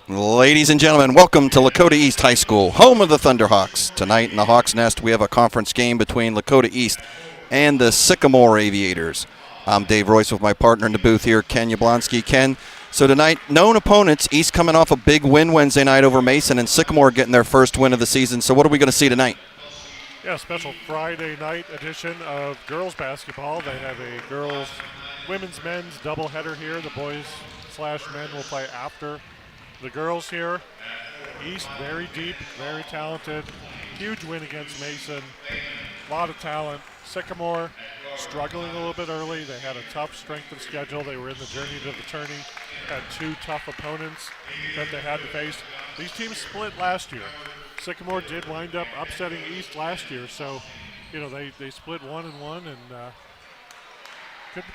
Ladies and gentlemen, welcome to Lakota East High School, home of the Thunderhawks. Tonight in the Hawks Nest, we have a conference game between Lakota East and the Sycamore Aviators. I'm Dave Royce with my partner in the booth here, Ken Yablonsky. Ken, so tonight, known opponents, East coming off a big win Wednesday night over Mason, and Sycamore getting their first win of the season. So what are we going to see tonight? Yeah, special Friday night edition of girls basketball. They have a girls, women's, men's doubleheader here. The boys/men will play after the girls here. East very deep, very talented. Huge win against Mason. A lot of talent. Sycamore struggling a little bit early. They had a tough strength of schedule. They were in the journey to the tourney. Had two tough opponents that they had to face. These teams split last year. Sycamore did wind up upsetting East last year, so they split 1-1, and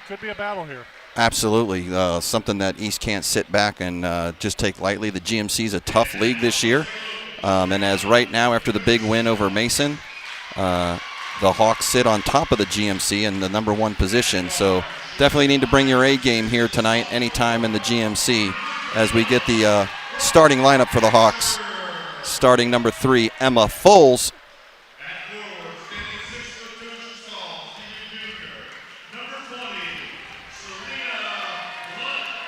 could be a battle here. Absolutely, something that East can't sit back and just take lightly. The GMC is a tough league this year, and as right now after the big win over Mason, the Hawks sit on top of the GMC in the number one position. So definitely need to bring your A game here tonight, anytime in the GMC, as we get the starting lineup for the Hawks. Starting number 3, Emma Foles.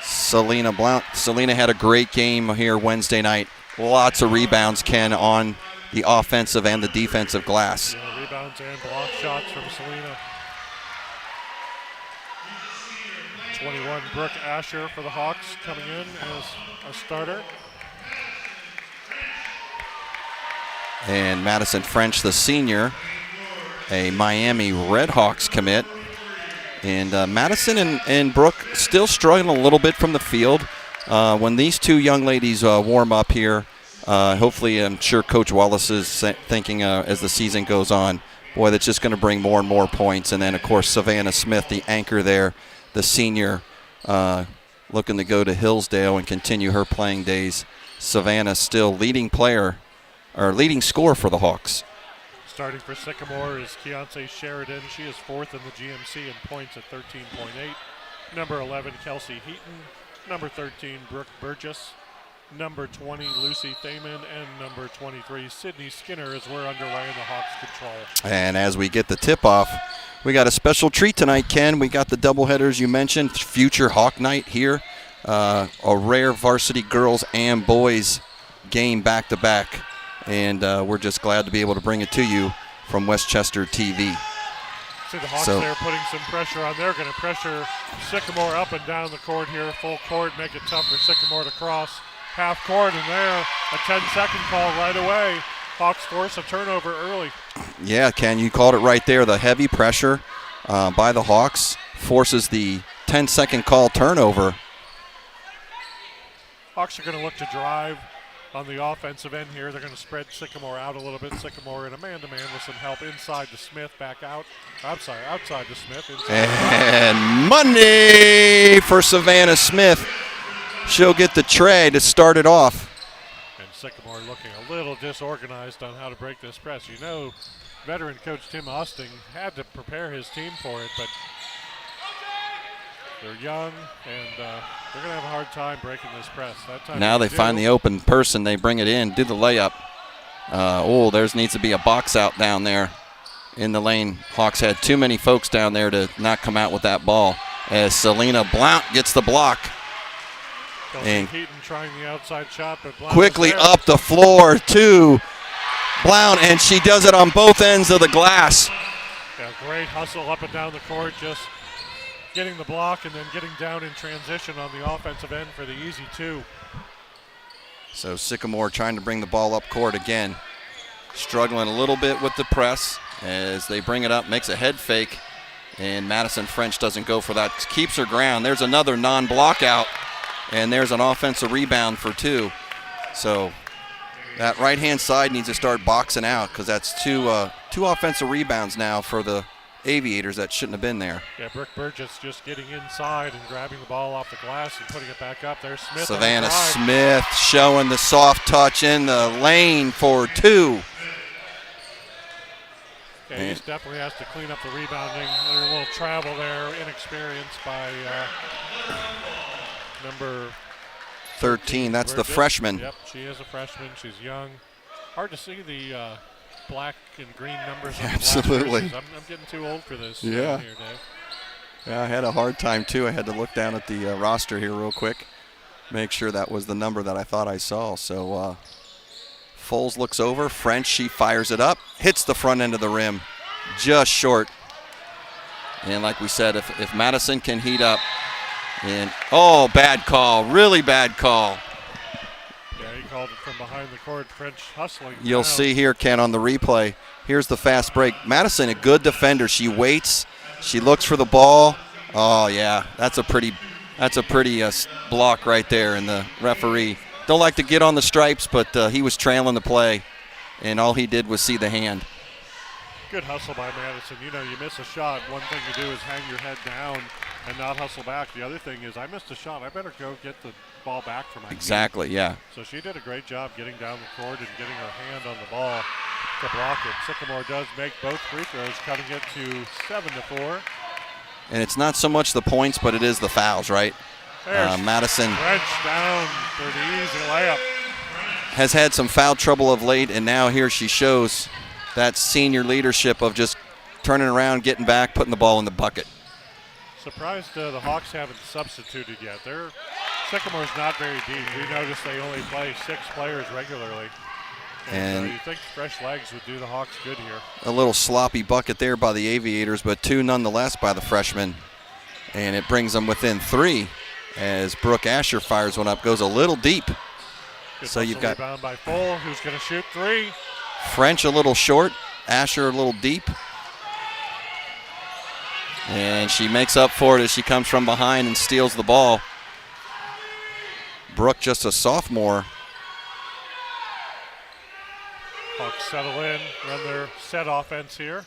Selena Blount. Selena had a great game here Wednesday night. Lots of rebounds, Ken, on the offensive and the defensive glass. Yeah, rebounds and block shots from Selena. 21, Brooke Asher for the Hawks coming in as a starter. And Madison French, the senior, a Miami Redhawks commit. And Madison and Brooke still struggling a little bit from the field. When these two young ladies warm up here, hopefully I'm sure Coach Wallace is thinking as the season goes on, boy, that's just going to bring more and more points. And then, of course, Savannah Smith, the anchor there, the senior, looking to go to Hillsdale and continue her playing days. Savannah still leading scorer for the Hawks. Starting for Sycamore is Keontae Sheridan. She is 4th in the GMC in points at 13.8. Number 11, Kelsey Heaton. Number 13, Brooke Burgess. Number 20, Lucy Thaman. And number 23, Sydney Skinner, as we're underway in the Hawks' control. And as we get the tip-off, we got a special treat tonight, Ken. We got the doubleheaders you mentioned, future Hawk Night here. A rare varsity girls and boys game back-to-back. And we're just glad to be able to bring it to you from Westchester TV. See the Hawks there putting some pressure on. They're going to pressure Sycamore up and down the court here, full court, make it tough for Sycamore to cross half court, and there, a 10-second call right away. Hawks force a turnover early. Yeah, Ken, you called it right there. The heavy pressure by the Hawks forces the 10-second call turnover. Hawks are going to look to drive on the offensive end here. They're going to spread Sycamore out a little bit. Sycamore in a man-to-man with some help inside to Smith, back out. Outside to Smith. And money for Savannah Smith. She'll get the tray to start it off. And Sycamore looking a little disorganized on how to break this press. You know, veteran coach Tim Austin had to prepare his team for it, but they're young, and they're going to have a hard time breaking this press. That time now they find the open person. They bring it in, do the layup. There needs to be a box out down there in the lane. Hawks had too many folks down there to not come out with that ball as Selena Blount gets the block. And Heaton trying the outside shot, but Blount quickly up the floor to Blount, and she does it on both ends of the glass. Yeah, great hustle up and down the court, just getting the block and then getting down in transition on the offensive end for the easy 2. So Sycamore trying to bring the ball up court again. Struggling a little bit with the press as they bring it up, makes a head fake, and Madison French doesn't go for that. Keeps her ground. There's another non-block out, and there's an offensive rebound for 2. So that right-hand side needs to start boxing out because that's two offensive rebounds now for the Aviators that shouldn't have been there. Yeah, Brooke Burgess just getting inside and grabbing the ball off the glass and putting it back up. There's Smith. Savannah Smith showing the soft touch in the lane for 2. Yeah, he definitely has to clean up the rebounding. There's a little travel there, inexperience by number 13. That's the freshman. Yep, she is a freshman. She's young. Hard to see the black and green numbers on Absolutely. the black jerseys. I'm getting too old for this. Yeah. Here, Dave. Yeah, I had a hard time, too. I had to look down at the roster here real quick, make sure that was the number that I thought I saw. So Foles looks over. French, she fires it up, hits the front end of the rim, just short. And like we said, if Madison can heat up, and bad call, really bad call. Yeah, he called it from behind the court. French hustling. You'll see here, Ken, on the replay. Here's the fast break. Madison, a good defender. She waits. She looks for the ball. Oh yeah, that's a pretty block right there. And the referee don't like to get on the stripes, but he was trailing the play, and all he did was see the hand. Good hustle by Madison. You know, you miss a shot. One thing to do is hang your head down and not hustle back. The other thing is, I missed a shot. I better go get the ball back for my Exactly, team. yeah. So she did a great job getting down the court and getting her hand on the ball to block it. Sycamore does make both free throws, cutting it to 7-4. And it's not so much the points, but it is the fouls, right? Madison French down for the easy layup. Has had some foul trouble of late, and now here she shows that senior leadership of just turning around, getting back, putting the ball in the bucket. Surprised the Hawks haven't substituted yet. Sycamore's not very deep. We noticed they only play 6 players regularly. And you think fresh legs would do the Hawks good here. A little sloppy bucket there by the Aviators, but 2 nonetheless by the freshmen. And it brings them within 3 as Brooke Asher fires one up, goes a little deep. Good so you've got rebound by Full, who's going to shoot 3. French a little short, Asher a little deep. And she makes up for it as she comes from behind and steals the ball. Brooke, just a sophomore. Hawks settle in, run their set offense here.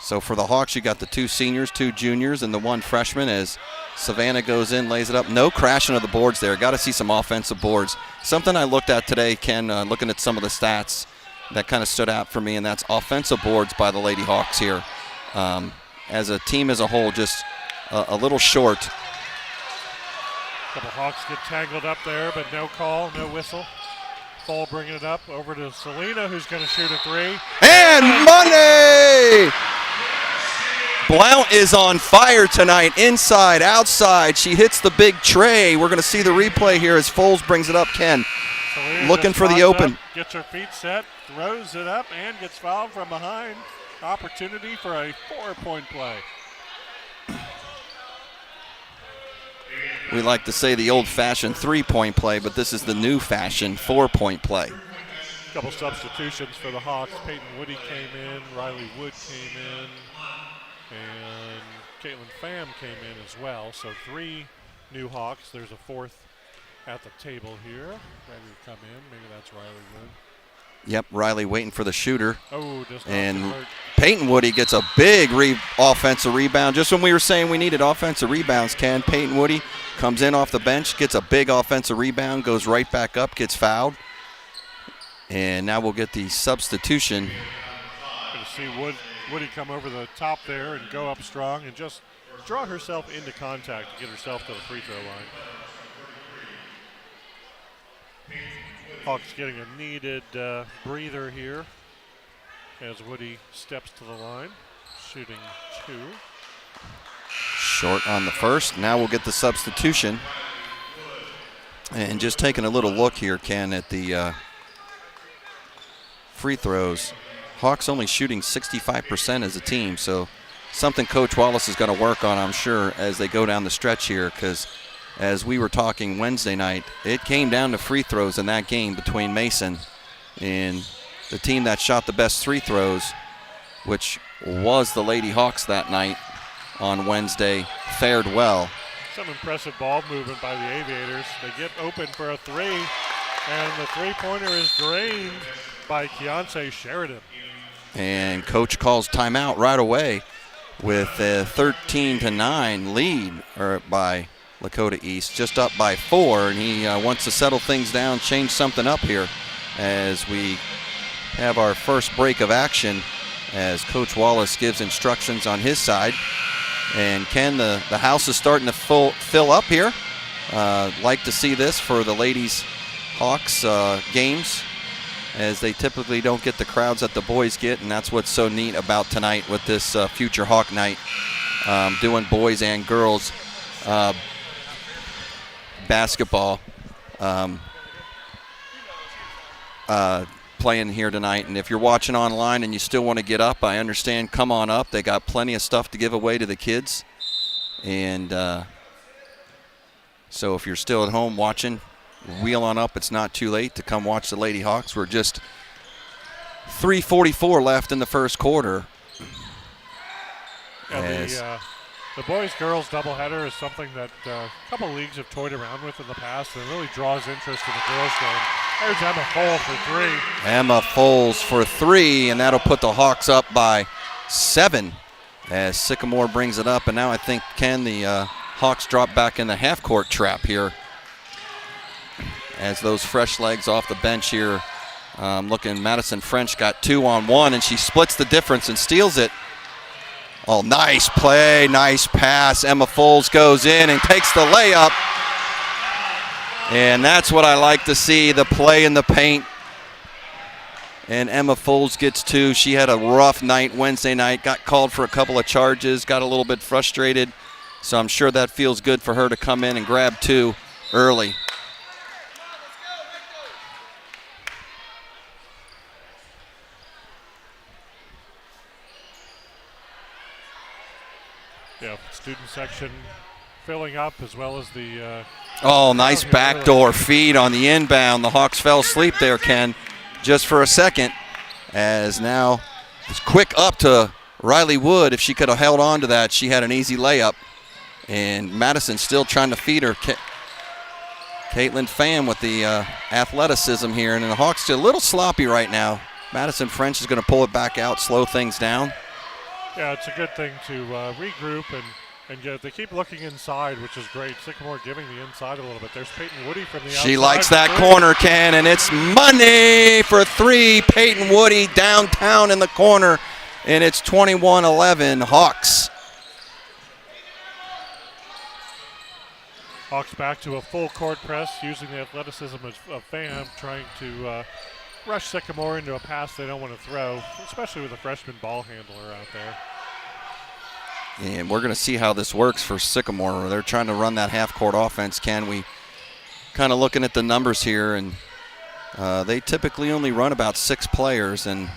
So for the Hawks, you got the 2 seniors, 2 juniors, and the 1 freshman as Savannah goes in, lays it up. No crashing of the boards there. Got to see some offensive boards. Something I looked at today, Ken, looking at some of the stats that kind of stood out for me, and that's offensive boards by the Lady Hawks here. As a team as a whole, just a little short. Couple Hawks get tangled up there, but no call, no whistle. Full bringing it up over to Selena, who's going to shoot a 3. And money! Blount is on fire tonight, inside, outside. She hits the big tray. We're going to see the replay here as Foles brings it up, Ken. Selena looking for the open. Up, gets her feet set, throws it up, and gets fouled from behind. Opportunity for a 4-point play. We like to say the old-fashioned 3-point play, but this is the new-fashioned 4-point play. Couple substitutions for the Hawks. Peyton Woody came in, Riley Wood came in, and Caitlin Pham came in as well. So 3 new Hawks. There's a 4th at the table here, ready to come in. Maybe that's Riley Wood. Yep, Riley waiting for the shooter. Oh, just and Peyton Woody gets a big offensive rebound. Just when we were saying we needed offensive rebounds, Ken, Peyton Woody comes in off the bench, gets a big offensive rebound, goes right back up, gets fouled. And now we'll get the substitution. Going to see Woody come over the top there and go up strong and just draw herself into contact to get herself to the free throw line. Hawks getting a needed breather here as Woody steps to the line, shooting 2. Short on the first. Now we'll get the substitution. And just taking a little look here, Ken, at the free throws. Hawks only shooting 65% as a team, so something Coach Wallace is going to work on, I'm sure, as they go down the stretch here, because as we were talking Wednesday night, it came down to free throws in that game between Mason and the team that shot the best free throws, which was the Lady Hawks that night on Wednesday, fared well. Some impressive ball movement by the Aviators. They get open for a 3, and the three-pointer is drained by Keontae Sheridan. And Coach calls timeout right away with a 13-9 lead by Lakota East, just up by 4, and he wants to settle things down, change something up here as we have our first break of action as Coach Wallace gives instructions on his side. And Ken, the house is starting to fill up here Like to see this for the ladies Hawks games, as they typically don't get the crowds that the boys get, and that's what's so neat about tonight with this Future Hawk Night, doing boys and girls basketball playing here tonight. And if you're watching online and you still want to get up, I understand, come on up. They got plenty of stuff to give away to the kids. And so if you're still at home watching, wheel on up. It's not too late to come watch the Lady Hawks. We're just 3:44 left in the first quarter. Yeah, the boys-girls doubleheader is something that a couple leagues have toyed around with in the past, and really draws interest in the girls' game. There's Emma Foles for 3. Emma Foles for 3, and that'll put the Hawks up by 7 as Sycamore brings it up. And now I think, Ken, the Hawks drop back in the half-court trap here as those fresh legs off the bench here. Looking, Madison French got 2-on-1, and she splits the difference and steals it. Oh, nice play, nice pass. Emma Foles goes in and takes the layup. And that's what I like to see, the play in the paint. And Emma Foles gets 2. She had a rough night Wednesday night, got called for a couple of charges, got a little bit frustrated. So I'm sure that feels good for her to come in and grab 2 early. Yeah, student section filling up, as well as the oh, nice backdoor feed on the inbound. The Hawks fell asleep there, Ken, just for a second, as now it's quick up to Riley Wood. If she could have held on to that, she had an easy layup. And Madison still trying to feed her. Caitlin Pham with the athleticism here, and the Hawks still a little sloppy right now. Madison French is going to pull it back out, slow things down. Yeah, it's a good thing to regroup and get. They keep looking inside, which is great. Sycamore giving the inside a little bit. There's Peyton Woody from the outside. She likes that corner, Ken, and it's money for 3. Peyton Woody downtown in the corner, and it's 21-11 Hawks. Hawks back to a full court press, using the athleticism of Pham, trying to rush Sycamore into a pass they don't want to throw, especially with a freshman ball handler out there. And we're going to see how this works for Sycamore. They're trying to run that half-court offense, Ken. We kind of looking at the numbers here, and they typically only run about 6 players. And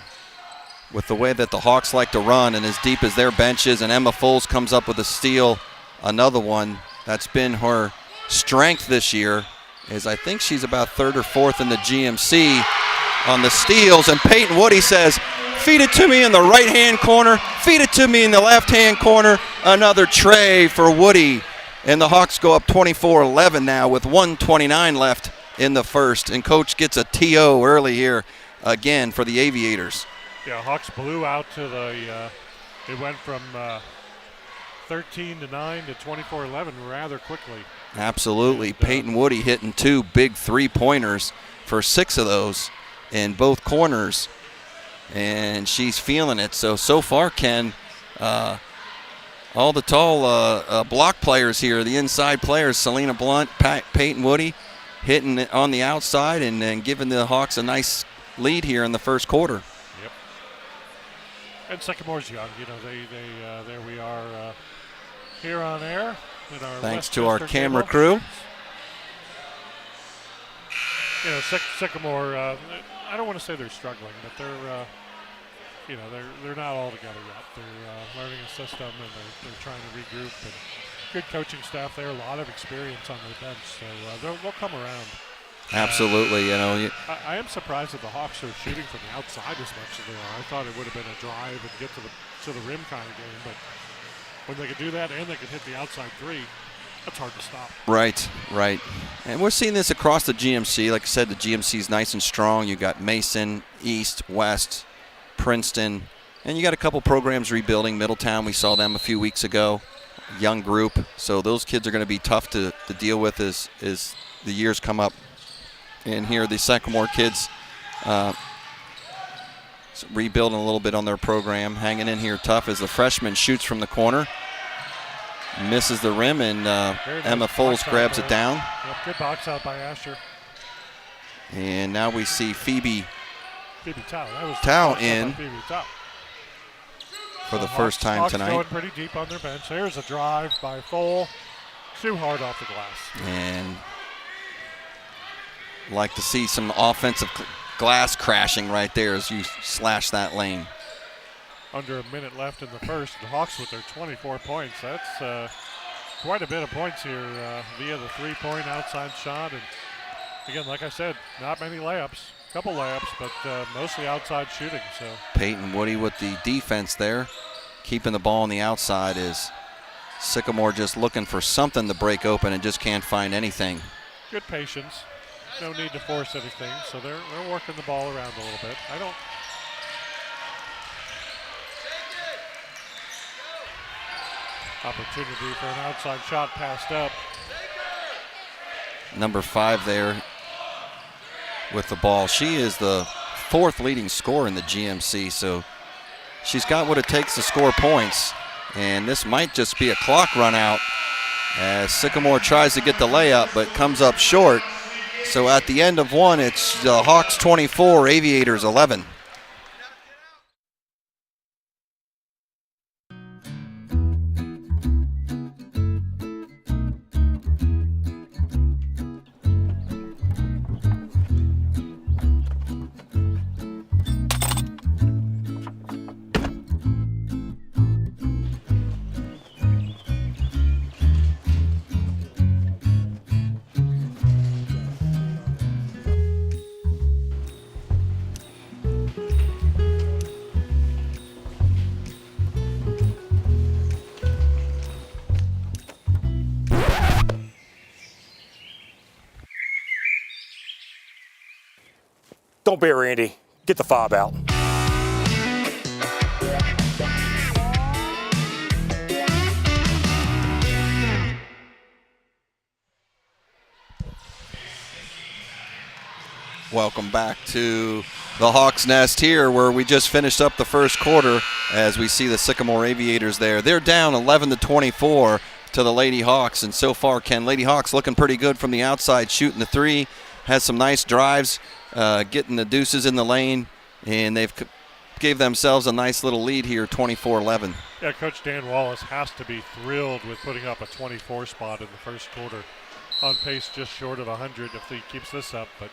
with the way that the Hawks like to run, and as deep as their bench is, and Emma Foles comes up with a steal, another one, that's been her strength this year, is I think she's about 3rd or 4th in the GMC on the steals. And Peyton Woody says, feed it to me in the right-hand corner, feed it to me in the left-hand corner. Another tray for Woody. And the Hawks go up 24-11 now with 1:29 left in the first. And Coach gets a TO early here again for the Aviators. Yeah, Hawks blew out to the it went from 13-9 to 24-11 rather quickly. Absolutely. And, Peyton Woody hitting 2 big 3-pointers for 6 of those in both corners. And she's feeling it. So far, Ken, all the tall block players here, the inside players, Selena Blunt, Peyton Woody, hitting it on the outside and giving the Hawks a nice lead here in the first quarter. Yep. And Sycamore's young. You know, they there we are here on air. Thanks to our camera crew. You know, Sycamore, I don't want to say they're struggling, but they're they're not all together yet. They're learning a system, and they're trying to regroup. And good coaching staff there, a lot of experience on their bench, so they'll come around. Absolutely, you know. I am surprised that the Hawks are shooting from the outside as much as they are. I thought it would have been a drive and get to the rim kind of game, but when they could do that and they could hit the outside 3, that's hard to stop. Right. And we're seeing this across the GMC. Like I said, the GMC is nice and strong. You got Mason, East, West, Princeton, and you got a couple programs rebuilding. Middletown, we saw them a few weeks ago, young group. So those kids are going to be tough to deal with as the years come up. And here the Sycamore kids rebuilding a little bit on their program, hanging in here tough as the freshman shoots from the corner. misses the rim, and Nice Emma Foles grabs it down. Yep, good box out by Asher. And now we see Phoebe Tao. That was Tao in Phoebe Tao. for the first time Hawks tonight. going pretty deep on their bench. There's a drive by Fole. Too hard off the glass. And like to see some offensive glass crashing right there as you slash that lane. Under a minute left in the first. The Hawks with their 24 points. That's quite a bit of points here via the three-point outside shot. And again, like I said, not many layups. A couple layups, but mostly outside shooting. So Peyton Woody with the defense there, keeping the ball on the outside. Is Sycamore just looking for something to break open and just can't find anything. good patience. No need to force anything. So they're working the ball around a little bit. Opportunity for an outside shot passed up. Number 5 there with the ball. She is the 4th leading scorer in the GMC, so she's got what it takes to score points. And this might just be a clock run out as Sycamore tries to get the layup but comes up short. So at the end of one, it's the Hawks 24, Aviators 11. Don't be a Randy. Get the fob out. Welcome back to the Hawks Nest here, where we just finished up the first quarter as we see the Sycamore Aviators there. They're down 11-24 to the Lady Hawks, and so far, Ken, Lady Hawks looking pretty good from the outside, shooting the three, has some nice drives, getting the deuces in the lane, and they've gave themselves a nice little lead here, 24-11. Yeah, Coach Dan Wallace has to be thrilled with putting up a 24 spot in the first quarter. On pace just short of 100 if he keeps this up, but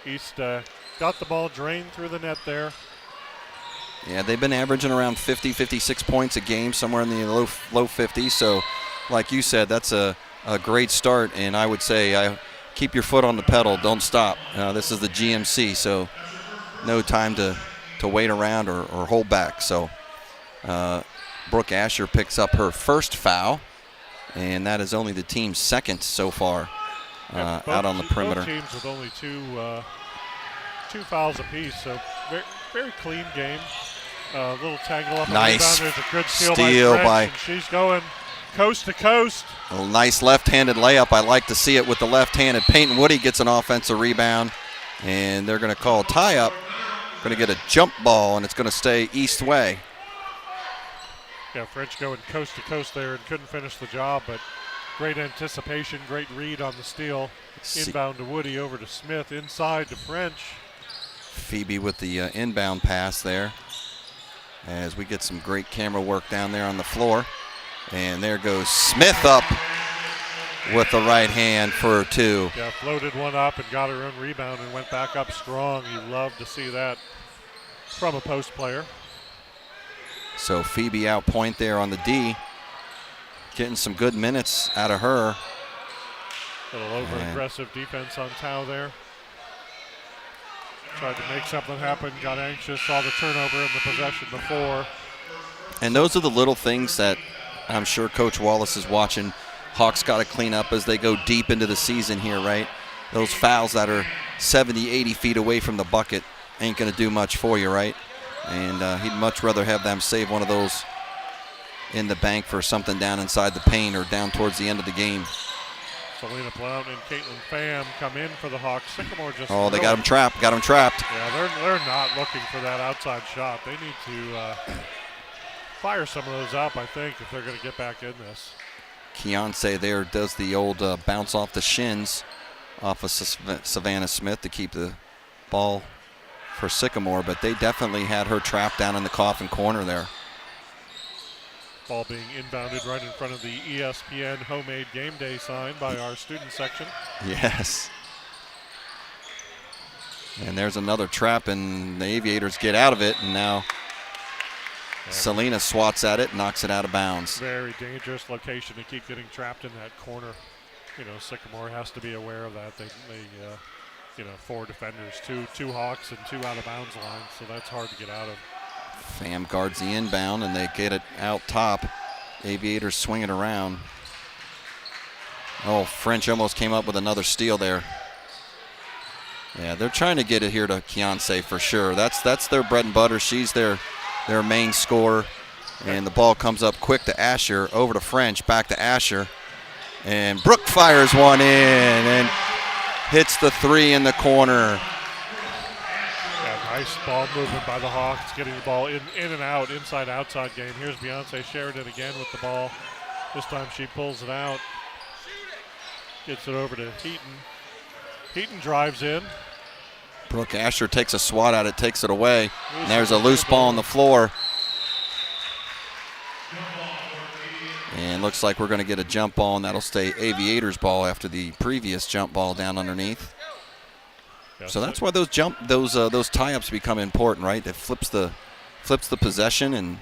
East got the ball drained through the net there. Yeah, they've been averaging around 50, 56 points a game, somewhere in the low 50s. So, like you said, that's a great start. And I would say keep your foot on the pedal. Don't stop. This is the GMC, so no time to wait around or hold back. So, Brooke Asher picks up her first foul, and that is only the team's second so far. Out on the perimeter. Both teams with only two fouls apiece, so very, very clean game. Little tangle up. Nice the rebound. There's a good steal by French, and she's going coast to coast. A nice left-handed layup. I like to see it with the left-handed. Peyton Woody gets an offensive rebound, and they're going to call a tie-up. Going to get a jump ball, and it's going to stay East way. Yeah, French going coast to coast there and couldn't finish the job, but great anticipation, great read on the steal. Inbound to Woody, over to Smith, inside to French. Phoebe with the inbound pass there as we get some great camera work down there on the floor. And there goes Smith up with the right hand for two. Yeah, floated one up and got her own rebound and went back up strong. You love to see that from a post player. So Phoebe out point there on the D. Getting some good minutes out of her. A little over-aggressive defense on Tao there. Tried to make something happen, got anxious, saw the turnover in the possession before. And those are the little things that I'm sure Coach Wallace is watching. Hawks got to clean up as they go deep into the season here, right? Those fouls that are 70, 80 feet away from the bucket ain't going to do much for you, right? And he'd much rather have them save one of those in the bank for something down inside the paint or down towards the end of the game. Selena Blount and Caitlin Pham come in for the Hawks. Sycamore just they got him trapped. Yeah, they're not looking for that outside shot. They need to fire some of those up, I think, if they're going to get back in this. Keontae there does the old bounce off the shins off of Savannah Smith to keep the ball for Sycamore, but they definitely had her trapped down in the coffin corner there. Ball being inbounded right in front of the ESPN homemade game day sign by our student section. Yes. And there's another trap, and the Aviators get out of it, and now Selena swats at it, knocks it out of bounds. Very dangerous location to keep getting trapped in that corner. You know, Sycamore has to be aware of that. They 4 defenders, two Hawks and 2 out of bounds lines, so that's hard to get out of. Pham guards the inbound, and they get it out top. Aviators swing it around. Oh, French almost came up with another steal there. Yeah, they're trying to get it here to Keontae for sure. That's their bread and butter. She's their main scorer. And the ball comes up quick to Asher, over to French, back to Asher. And Brooke fires one in and hits the 3 in the corner. Yeah, nice ball movement by the Hawks, getting the ball in and out, inside-outside game. Here's Beyonce Sheridan again with the ball. This time she pulls it out. Gets it over to Heaton. Heaton drives in. Brooke Asher takes a swat at it, takes it away. And there's a loose ball on the floor. And looks like we're going to get a jump ball, and that'll stay Aviators ball after the previous jump ball down underneath. So that's why those tie-ups become important, right? It flips the possession, and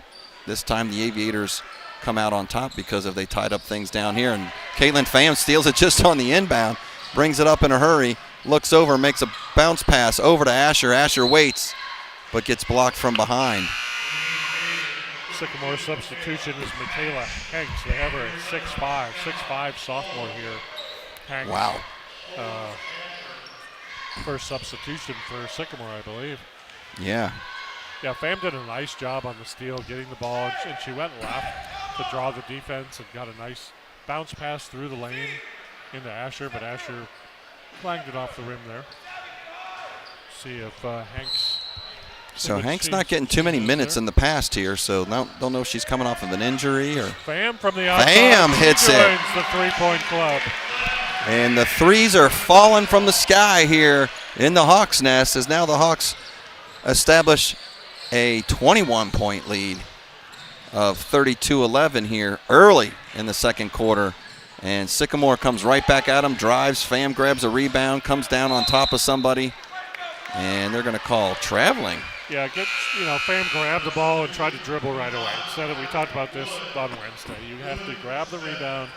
this time the Aviators come out on top because if they tied up things down here. And Caitlin Pham steals it just on the inbound, brings it up in a hurry, looks over, makes a bounce pass over to Asher. Asher waits, but gets blocked from behind. Sycamore substitution is Michaela Hanks. They have her at 6'5", sophomore here. Hanks. Wow. First substitution for Sycamore, I believe. Yeah. Yeah, Pham did a nice job on the steal, getting the ball, and she went left to draw the defense and got a nice bounce pass through the lane into Asher, but Asher clanged it off the rim there. See if Hanks. So Hank's not getting too many minutes in the past here, so don't know if she's coming off of an injury or. Pham from the outside. Pham hits it. Joins the three-point club. And the threes are falling from the sky here in the Hawks' nest as now the Hawks establish a 21-point lead of 32-11 here early in the second quarter. And Sycamore comes right back at him, drives, Pham grabs a rebound, comes down on top of somebody, and they're going to call traveling. Yeah, Pham grabbed the ball and tried to dribble right away. Instead of, we talked about this on Wednesday, you have to grab the rebound,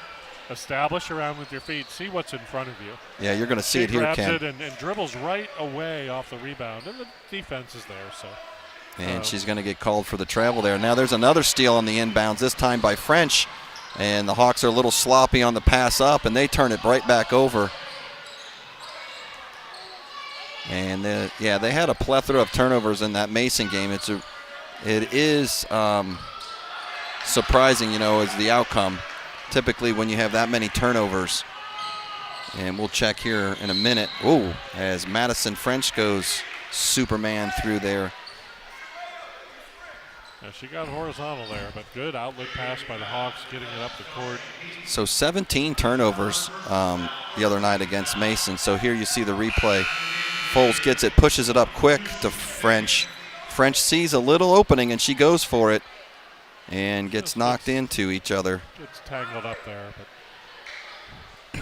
establish around with your feet, see what's in front of you. Yeah, you're going to see it here, Ken. She grabs it and dribbles right away off the rebound, and the defense is there. So. And she's going to get called for the travel there. Now there's another steal on the inbounds, this time by French, and the Hawks are a little sloppy on the pass up, and they turn it right back over. And they had a plethora of turnovers in that Mason game. It is surprising, is the outcome. Typically when you have that many turnovers. And we'll check here in a minute. Ooh, as Madison French goes Superman through there. Yeah, she got horizontal there, but good outlet pass by the Hawks, getting it up the court. So 17 turnovers the other night against Mason. So here you see the replay. Foles gets it, pushes it up quick to French. French sees a little opening, and she goes for it and gets knocked into each other. Gets tangled up there, but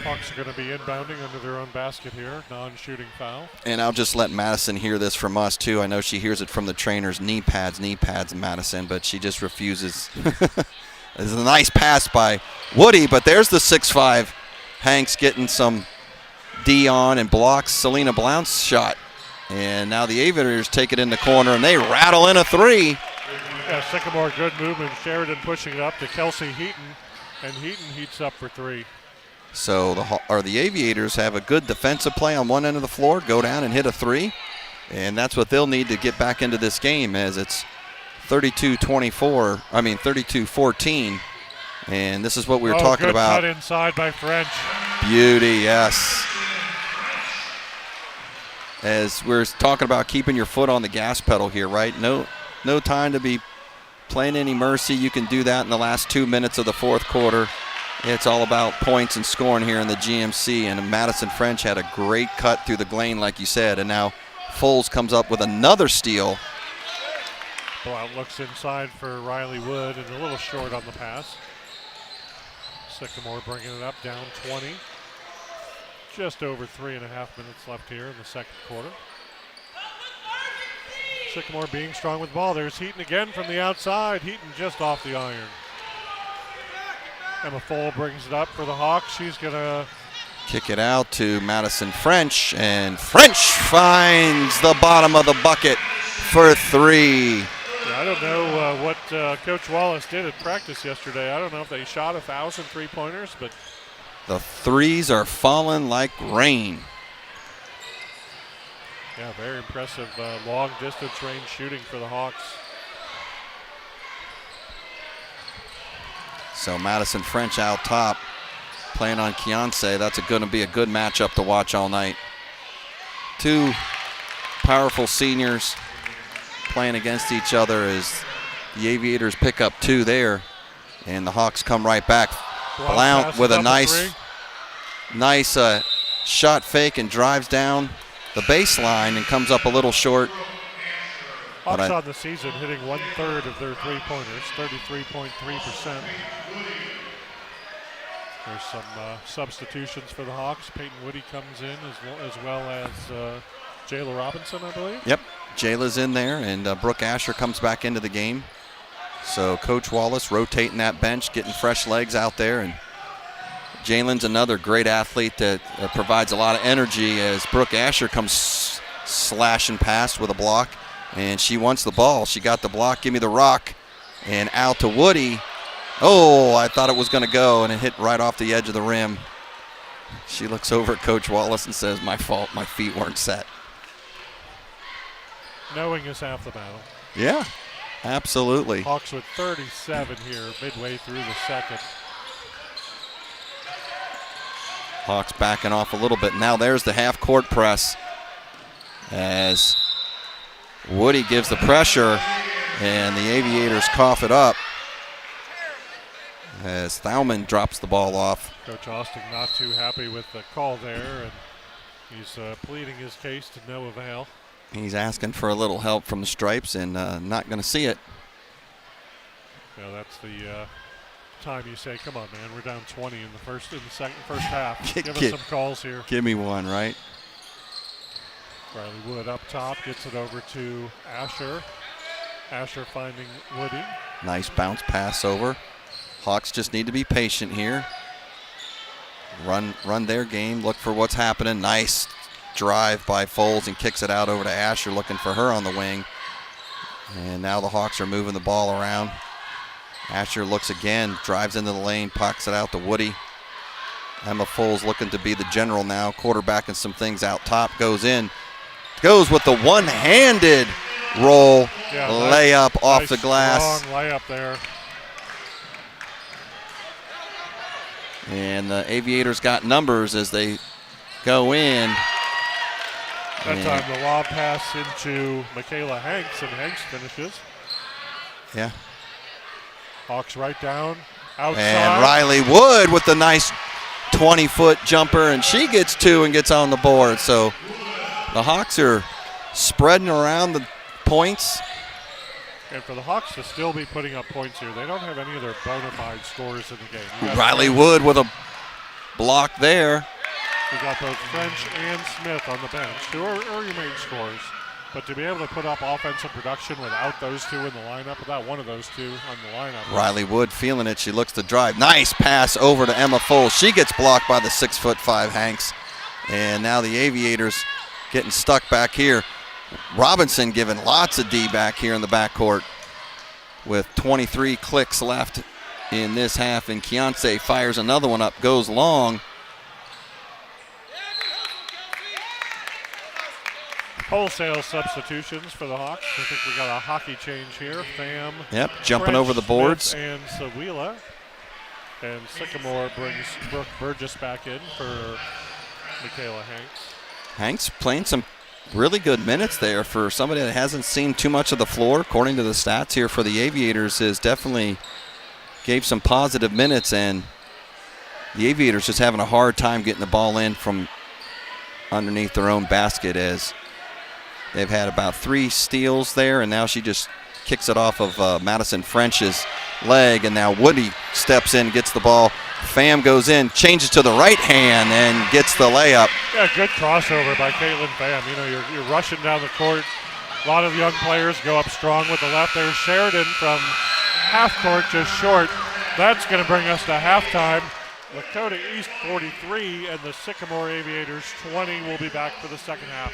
Hawks are going to be inbounding under their own basket here, non-shooting foul. And I'll just let Madison hear this from us, too. I know she hears it from the trainers, knee pads, Madison, but she just refuses. It's a nice pass by Woody, but there's the 6'5". Hanks getting some D on and blocks Selena Blount's shot. And now the Aviators take it in the corner, and they rattle in a 3. Yeah, Sycamore, good movement. Sheridan pushing it up to Kelsey Heaton, and Heaton heats up for 3. So the Aviators have a good defensive play on one end of the floor, go down and hit a 3. And that's what they'll need to get back into this game, as it's 32-14. And this is what we were talking about. Good cut inside by French. Beauty, yes. As we're talking about keeping your foot on the gas pedal here, right? No time to be playing any mercy. You can do that in the last 2 minutes of the fourth quarter. It's all about points and scoring here in the GMC, and Madison French had a great cut through the lane, like you said, and now Foles comes up with another steal. Blount looks inside for Riley Wood and a little short on the pass. Sycamore bringing it up, down 20. Just over 3.5 minutes left here in the second quarter. Sycamore being strong with the ball. There's Heaton again from the outside. Heaton just off the iron. Emma Foles brings it up for the Hawks. She's going to kick it out to Madison French, and French finds the bottom of the bucket for 3. Yeah, I don't know what Coach Wallace did at practice yesterday. I don't know if they shot 1,000 3-pointers, but the threes are falling like rain. yeah, very impressive long-distance range shooting for the Hawks. So Madison French out top, playing on Keontae. That's going to be a good matchup to watch all night. Two powerful seniors playing against each other as the Aviators pick up 2 there, and the Hawks come right back. Blount with a nice shot fake and drives down the baseline and comes up a little short. Hawks on the season hitting 1/3 of their 3-pointers, 33.3%. There's some substitutions for the Hawks. Peyton Woody comes in as well as Jayla Robinson, I believe. Yep, Jayla's in there, and Brooke Asher comes back into the game. So Coach Wallace rotating that bench, getting fresh legs out there, and Jalen's another great athlete that provides a lot of energy as Brooke Asher comes slashing past with a block, and she wants the ball. She got the block, give me the rock, and out to Woody. Oh, I thought it was going to go, and it hit right off the edge of the rim. She looks over at Coach Wallace and says, my fault, my feet weren't set. Knowing is half the battle. Yeah, absolutely. Hawks with 37 here midway through the second. Hawks backing off a little bit. Now there's the half-court press as Woody gives the pressure, and the Aviators cough it up as Thaumann drops the ball off. Coach Austin not too happy with the call there, and he's pleading his case to no avail. He's asking for a little help from the stripes and not going to see it. Yeah, that's the time you say, come on, man, we're down 20 in the first half. Give us some calls here. Give me one, right? Riley Wood up top, gets it over to Asher. Asher finding Woody. Nice bounce pass over. Hawks just need to be patient here. Run their game, look for what's happening. Nice drive by Foles and kicks it out over to Asher, looking for her on the wing. And now the Hawks are moving the ball around. Asher looks again, drives into the lane, pops it out to Woody. Emma Foles looking to be the general now, quarterbacking some things out top, goes in. Goes with the one-handed roll, layup off the glass. Strong layup there. And the Aviators got numbers as they go in. That time the lob pass into Michaela Hanks, and Hanks finishes. Yeah. Hawks right down, outside. And Riley Wood with the nice 20-foot jumper, and she gets 2 and gets on the board. So the Hawks are spreading around the points. And for the Hawks to still be putting up points here, they don't have any of their bona fide scorers in the game. Riley Wood with a block there. We got both French and Smith on the bench, who are your main scorers. But to be able to put up offensive production without those two in the lineup, without one of those two on the lineup. Riley Wood feeling it. She looks to drive. Nice pass over to Emma Foles. She gets blocked by the 6'5" Hanks. And now the Aviators getting stuck back here. Robinson giving lots of D back here in the backcourt with 23 clicks left in this half. And Keontae fires another one up, goes long. Wholesale substitutions for the Hawks. I think we got a hockey change here. Pham. Yep, jumping French, over the boards. Smith, and Sawila. And Sycamore brings Brooke Burgess back in for Michaela Hanks. Hanks playing some really good minutes there for somebody that hasn't seen too much of the floor. According to the stats here for the Aviators, is definitely gave some positive minutes, and the Aviators just having a hard time getting the ball in from underneath their own basket, as they've had about 3 steals there, and now she just kicks it off of Madison French's leg, and now Woody steps in, gets the ball. Pham goes in, changes to the right hand, and gets the layup. Yeah, good crossover by Caitlin Pham. You know, you're rushing down the court. A lot of young players go up strong with the left. There's Sheridan from half court, just short. That's going to bring us to halftime. Lakota East 43 and the Sycamore Aviators 20 will be back for the second half.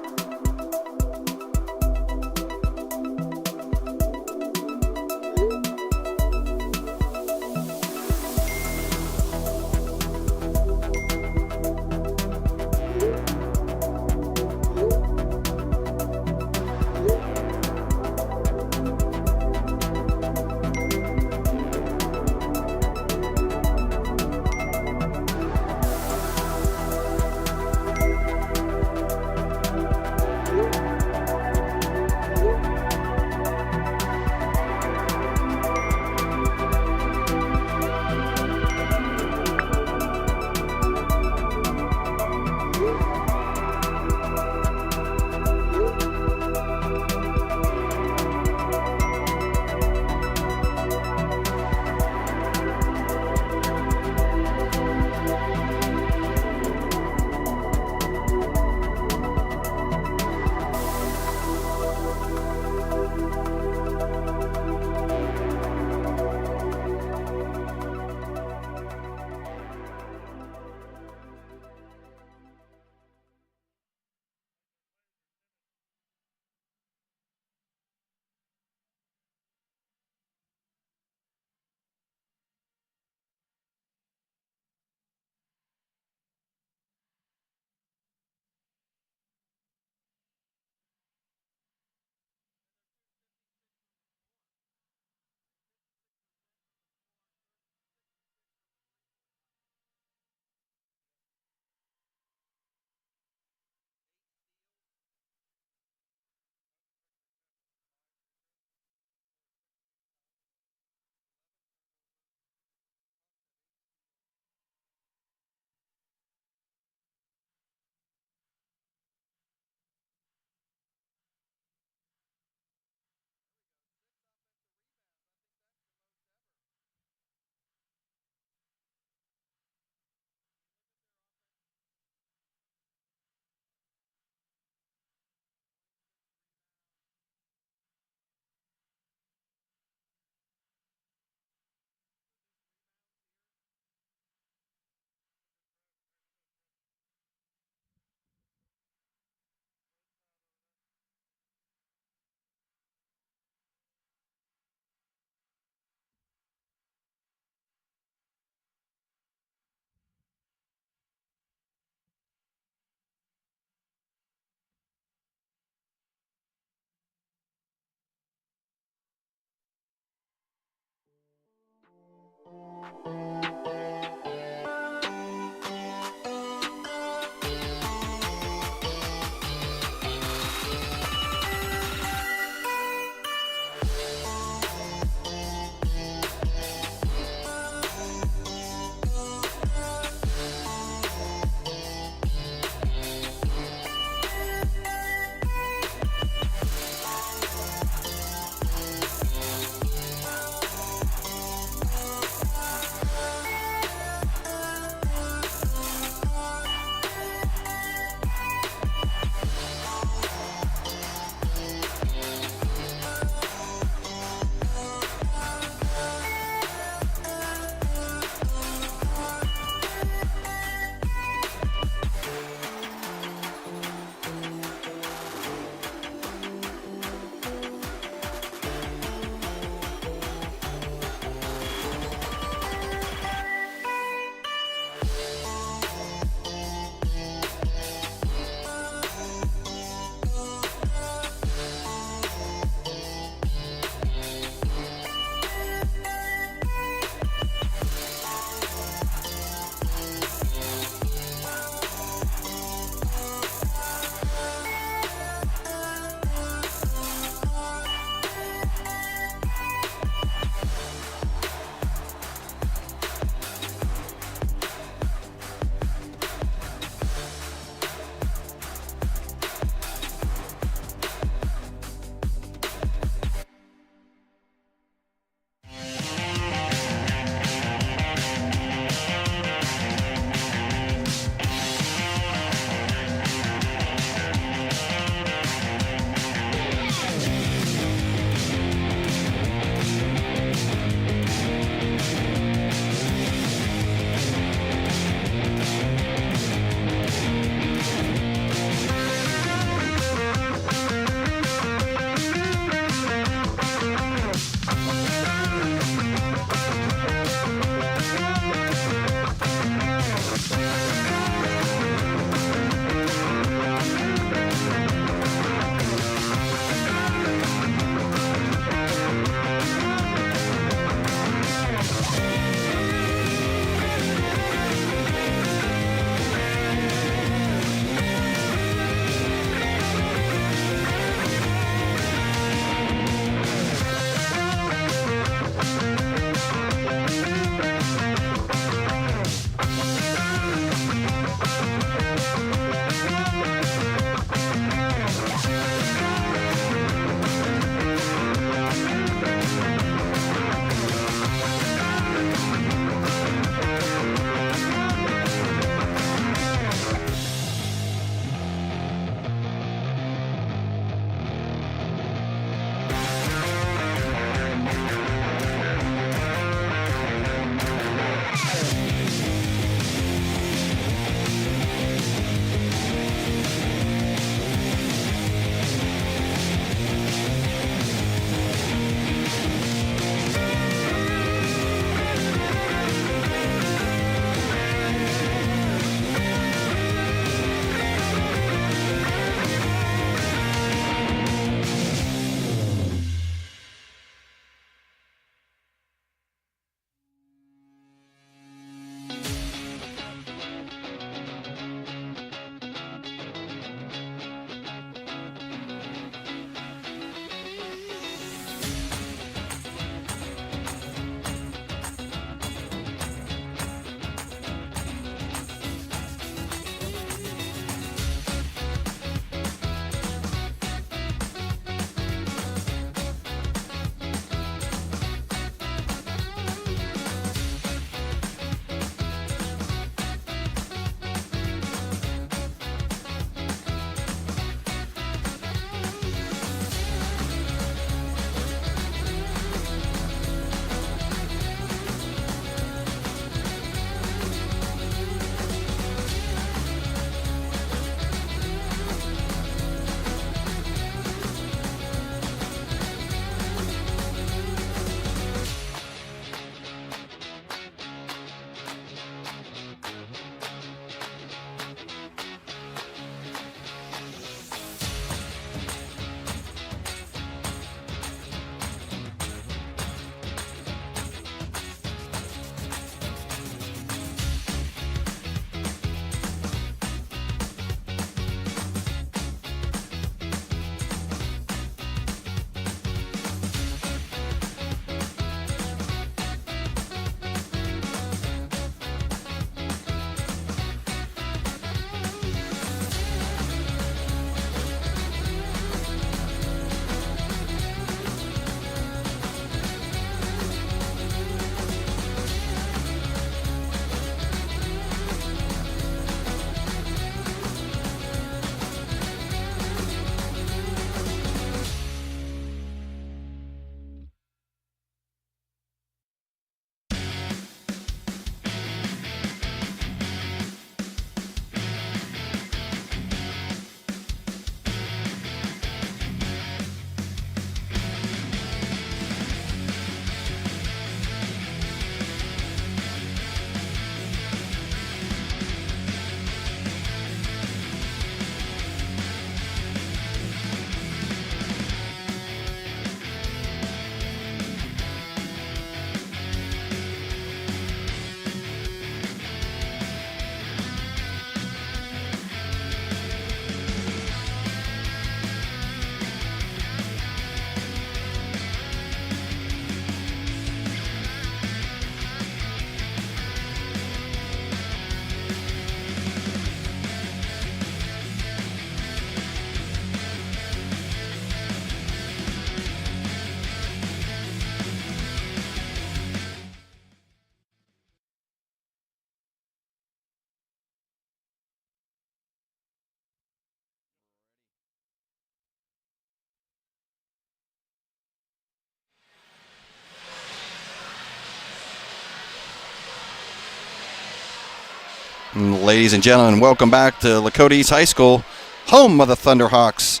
Ladies and gentlemen, welcome back to Lakota East High School, home of the Thunderhawks.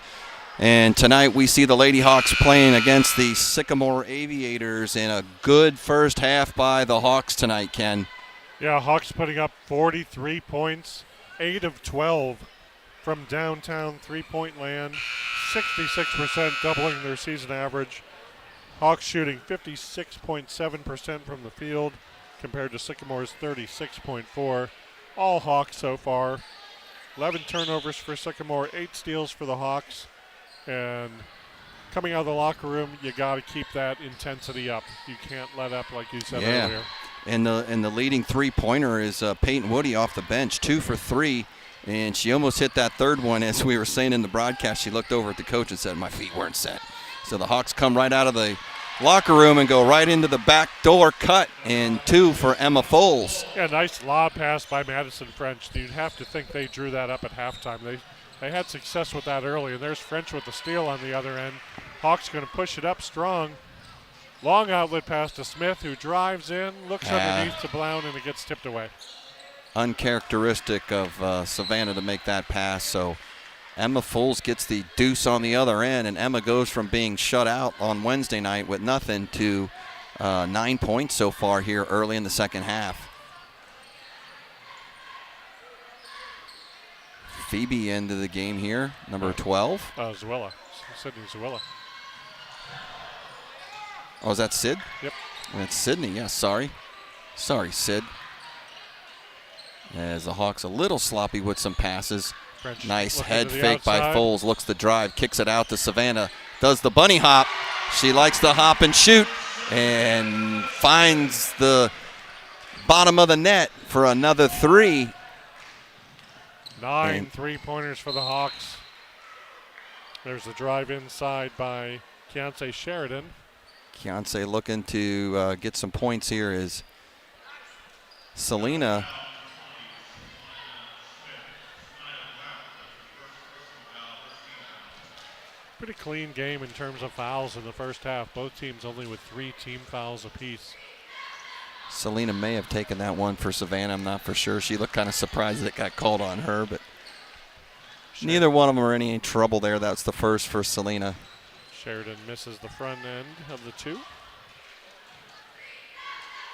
And tonight we see the Lady Hawks playing against the Sycamore Aviators in a good first half by the Hawks tonight, Ken. Yeah, Hawks putting up 43 points, 8 of 12 from downtown three-point land, 66%, doubling their season average. Hawks shooting 56.7% from the field compared to Sycamore's 36.4%. All Hawks so far. 11 turnovers for Sycamore, 8 steals for the Hawks. And coming out of the locker room, you got to keep that intensity up. You can't let up, like you said earlier. And the leading three-pointer is Peyton Woody off the bench, 2 for 3. And she almost hit that third one. As we were saying in the broadcast, she looked over at the coach and said, my feet weren't set. So the Hawks come right out of the locker room and go right into the back door cut, and 2 for Emma Foles. Yeah, nice lob pass by Madison French. You'd have to think they drew that up at halftime. They had success with that early, and there's French with the steal on the other end. Hawks going to push it up strong. Long outlet pass to Smith, who drives in, looks underneath to Blount, and it gets tipped away. Uncharacteristic of Savannah to make that pass, so Emma Foles gets the deuce on the other end, and Emma goes from being shut out on Wednesday night with nothing to 9 points so far here early in the second half. Phoebe into the game here, number 12. Zuella, Sydney Zuella. Oh, is that Sid? Yep. That's Sydney, yes, sorry. Sorry, Sid. As the Hawks a little sloppy with some passes. French nice head fake outside by Foles, looks the drive, kicks it out to Savannah, does the bunny hop. She likes to hop and shoot and finds the bottom of the net for another 3. 9 three-pointers for the Hawks. There's the drive inside by Keontae Sheridan. Keontae looking to get some points here is Selena. Pretty clean game in terms of fouls in the first half. Both teams only with 3 team fouls apiece. Selena may have taken that one for Savannah. I'm not for sure. She looked kind of surprised that it got called on her, but neither one of them are in any trouble there. That's the first for Selena. Sheridan misses the front end of the 2.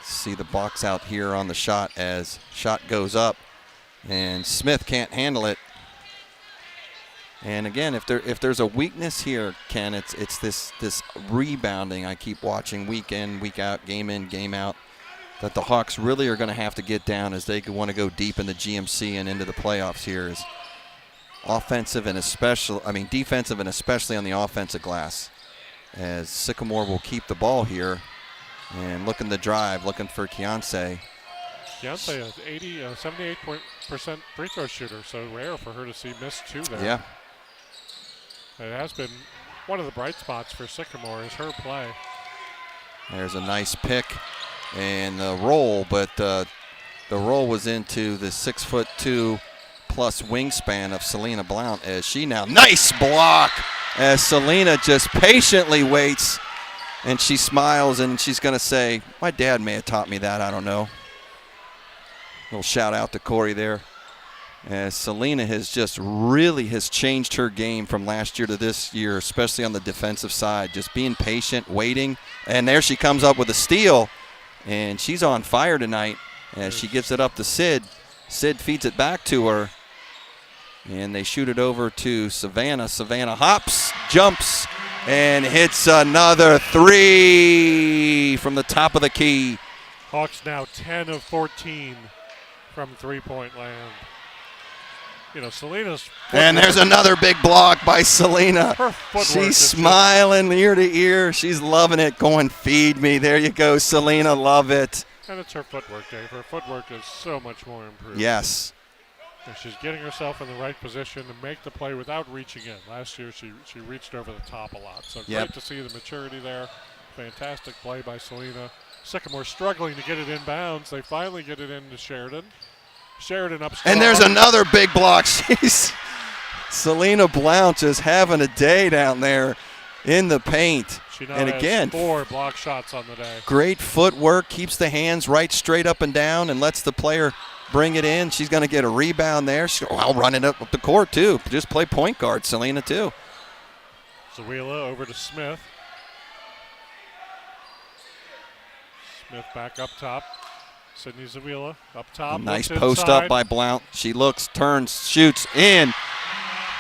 See the box out here on the shot as shot goes up, and Smith can't handle it. And again, if there's a weakness here, Ken, it's this rebounding I keep watching week in, week out, game in, game out, that the Hawks really are going to have to get down as they want to go deep in the GMC and into the playoffs here. Is defensive and especially on the offensive glass, as Sycamore will keep the ball here and looking to drive, looking for Keontae. Keontae is 78% free throw shooter, so rare for her to see missed 2 there. Yeah. It has been one of the bright spots for Sycamore is her play. There's a nice pick and the roll, but the roll was into the 6'2" plus wingspan of Selena Blount, as she now, nice block as Selena just patiently waits, and she smiles and she's going to say, my dad may have taught me that, I don't know. Little shout out to Corey there. As Selena has just really changed her game from last year to this year, especially on the defensive side, just being patient, waiting, and there she comes up with a steal, and she's on fire tonight as she gives it up to Sid. Sid feeds it back to her, and they shoot it over to Savannah. Savannah hops, jumps, and hits another 3 from the top of the key. Hawks now 10 of 14 from three-point land. You know, Selena's and there's another big block by Selena. She's smiling ear to ear. She's loving it, going, feed me. There you go, Selena, love it. And it's her footwork, Dave. Her footwork is so much more improved. Yes. And she's getting herself in the right position to make the play without reaching in. Last year she reached over the top a lot. So great to see the maturity there. Fantastic play by Selena. Sycamore struggling to get it inbounds. They finally get it into Sheridan. Sheridan up strong. And there's another big block. Selena Blount is having a day down there in the paint. She now has 4 block shots on the day. Great footwork, keeps the hands right straight up and down, and lets the player bring it in. She's going to get a rebound there. I'll run it up the court, too. Just play point guard, Selena, too. Zawila over to Smith. Smith back up top. Sydney Zawila up top. Nice post up by Blount. She looks, turns, shoots in.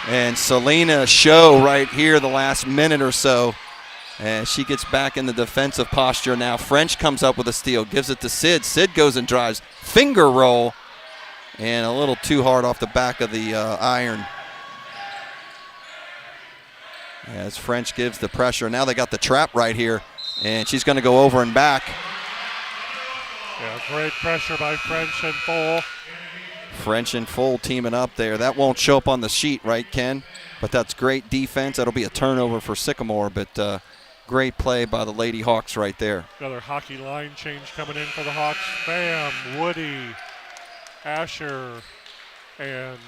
And Selena show right here the last minute or so. And she gets back in the defensive posture now. French comes up with a steal, gives it to Sid. Sid goes and drives. Finger roll. And a little too hard off the back of the iron. As French gives the pressure. Now they got the trap right here. And she's going to go over and back. Yeah, great pressure by French and Full. French and Full teaming up there. That won't show up on the sheet, right, Ken? But that's great defense. That'll be a turnover for Sycamore, but great play by the Lady Hawks right there. Another hockey line change coming in for the Hawks. Bam, Woody, Asher, and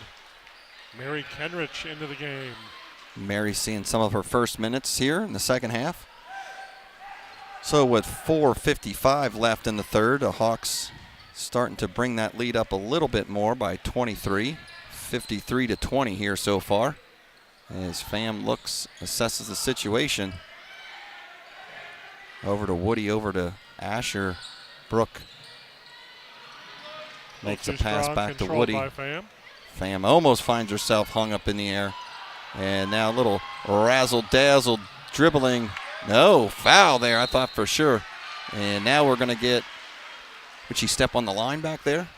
Mary Kenrich into the game. Mary seeing some of her first minutes here in the second half. So with 4:55 left in the third, the Hawks starting to bring that lead up a little bit more by 23. 53-20 here so far. As Pham looks, assesses the situation. Over to Woody, over to Asher. Brooke makes a pass back to Woody. Pham almost finds herself hung up in the air. And now a little razzle-dazzle dribbling. No, foul there, I thought for sure. And now we're going to get, would she step on the line back there?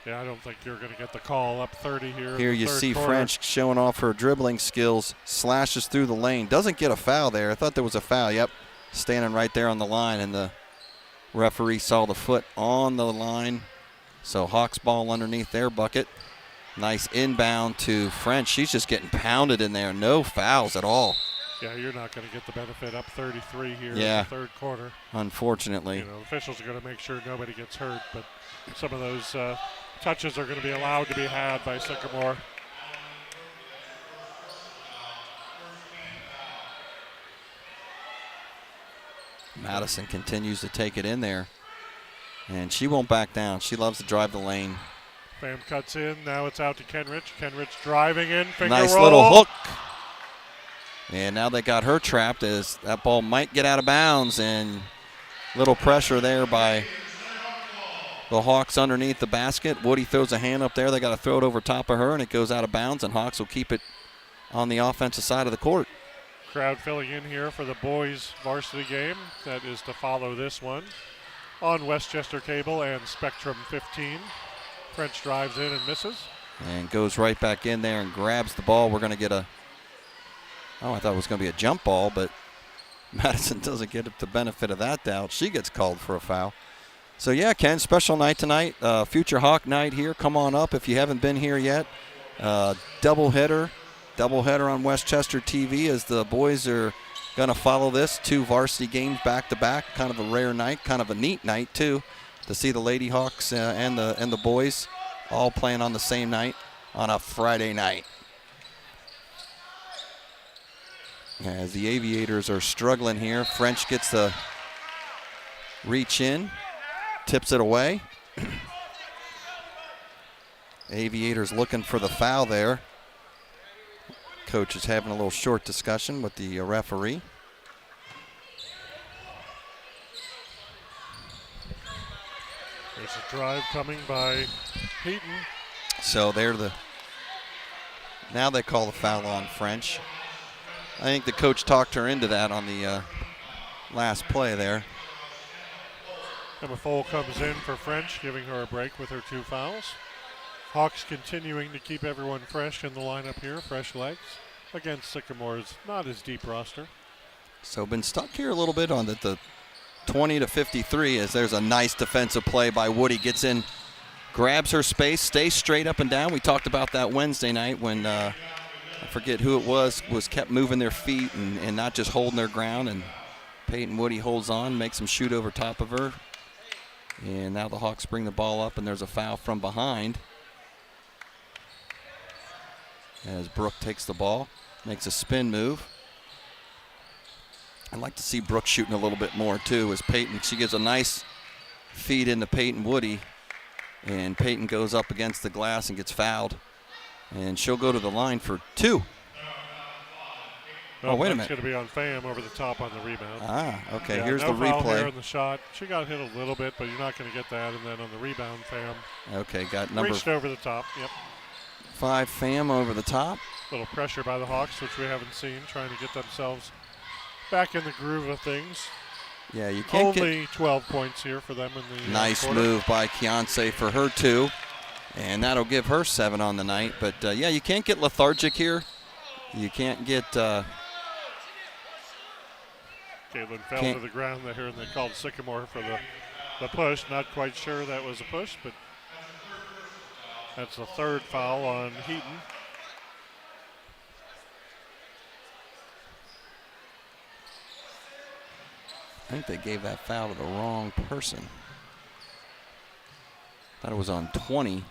Yeah, I don't think you're going to get the call up 30 here. Here you see French showing off her dribbling skills, slashes through the lane. Doesn't get a foul there. I thought there was a foul. Yep, standing right there on the line, and the referee saw the foot on the line. So Hawks ball underneath their bucket. Nice inbound to French. She's just getting pounded in there. No fouls at all. Yeah, you're not going to get the benefit up 33 here in the third quarter. Unfortunately. You know, officials are going to make sure nobody gets hurt, but some of those touches are going to be allowed to be had by Sycamore. Madison continues to take it in there, and she won't back down. She loves to drive the lane. Pham cuts in. Now it's out to Kenrich. Kenrich driving in. Finger nice roll. Little hook. And now they got her trapped as that ball might get out of bounds, and little pressure there by the Hawks underneath the basket. Woody throws a hand up there. They got to throw it over top of her, and it goes out of bounds, and Hawks will keep it on the offensive side of the court. Crowd filling in here for the boys varsity game that is to follow this one on Westchester Cable and Spectrum 15. French drives in and misses. And goes right back in there and grabs the ball. We're going to get a, I thought it was going to be a jump ball, but Madison doesn't get the benefit of that doubt. She gets called for a foul. So, yeah, Ken, special night tonight. Future Hawk night here. Come on up if you haven't been here yet. Doubleheader on Westchester TV as the boys are going to follow this. 2 varsity games back-to-back. Kind of a rare night, kind of a neat night, too, to see the Lady Hawks and the boys all playing on the same night on a Friday night. As the Aviators are struggling here, French gets the reach in, tips it away. Aviators looking for the foul there. Coach is having a little short discussion with the referee. There's a drive coming by Heaton. So now they call the foul on French. I think the coach talked her into that on the last play there. Emma Fowl comes in for French, giving her a break with her 2 fouls. Hawks continuing to keep everyone fresh in the lineup here, fresh legs, against Sycamore's not as deep roster. So been stuck here a little bit on the 20-53 as there's a nice defensive play by Woody. Gets in, grabs her space, stays straight up and down. We talked about that Wednesday night when I forget who it was kept moving their feet and not just holding their ground. And Peyton Woody holds on, makes them shoot over top of her. And now the Hawks bring the ball up, and there's a foul from behind. As Brooke takes the ball, makes a spin move. I'd like to see Brooke shooting a little bit more too as Peyton, she gives a nice feed into Peyton Woody. And Peyton goes up against the glass and gets fouled. And she'll go to the line for 2. Well, oh, wait a that's minute. going to be on Pham over the top on the rebound. Ah, okay. Yeah, here's no the foul replay. there on the shot. She got hit a little bit, but you're not going to get that. And then on the rebound, Pham Okay, got number reached over the top. Yep. 5, Pham over the top. Little pressure by the Hawks, which we haven't seen, trying to get themselves back in the groove of things. Yeah, you can't Only 12 points here for them in the Nice quarter. move by Keonce for her 2. And that'll give her 7 on the night. But, yeah, you can't get lethargic here. You can't get Caitlin fell to the ground there, and they called Sycamore for the push. Not quite sure that was a push, but that's the 3rd foul on Heaton. I think they gave that foul to the wrong person. Thought it was on 20.